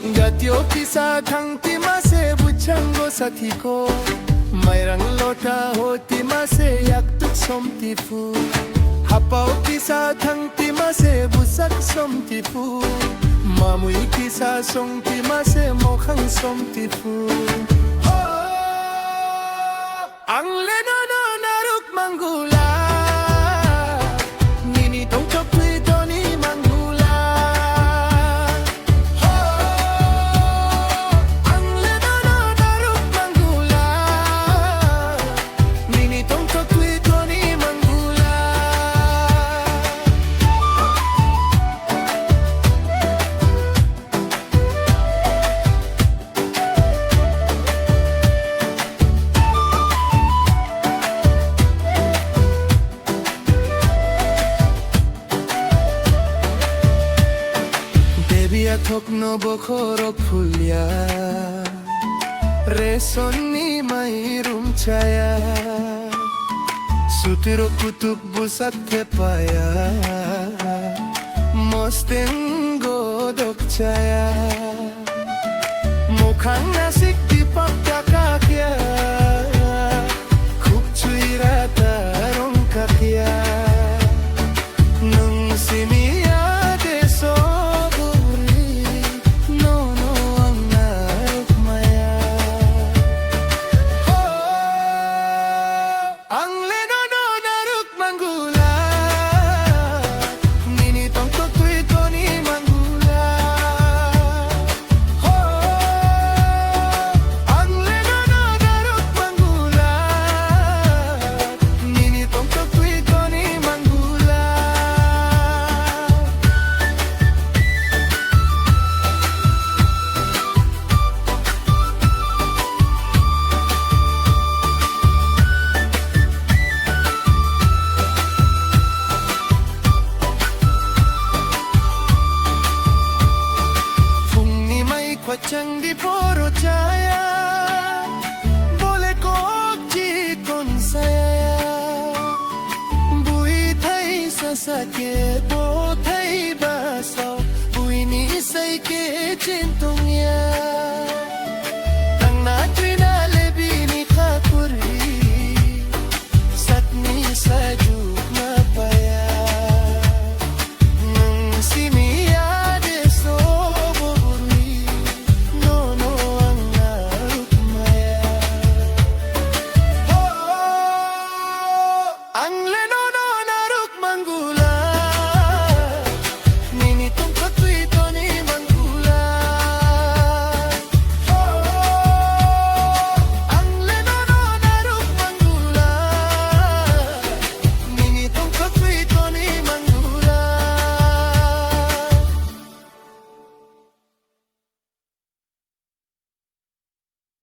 Gatyo kisa thangti mase buchango sathiko Mairang lota hoti mase yaktuk somti fu Hapao kisa thangti mase busak somti fu Mamui kisa songti mase mokhang somti fu Ang NoNo Narwk manGulak Nini tong chokwi doni manGulak Ang NoNo Narwk manGulak Nini tong chokwi doni manGulak Thokno bokhorok phulya resonni mai rum chaya sutiro kutub busak thepaya mostengo dok chaya mukhang nasik dipak kakya khub chuira tarong kakya nung simia deso Chang di poro chaya bole kokji kon saya bui thai sasake bo thai baso bui ni sai ke chin tung ya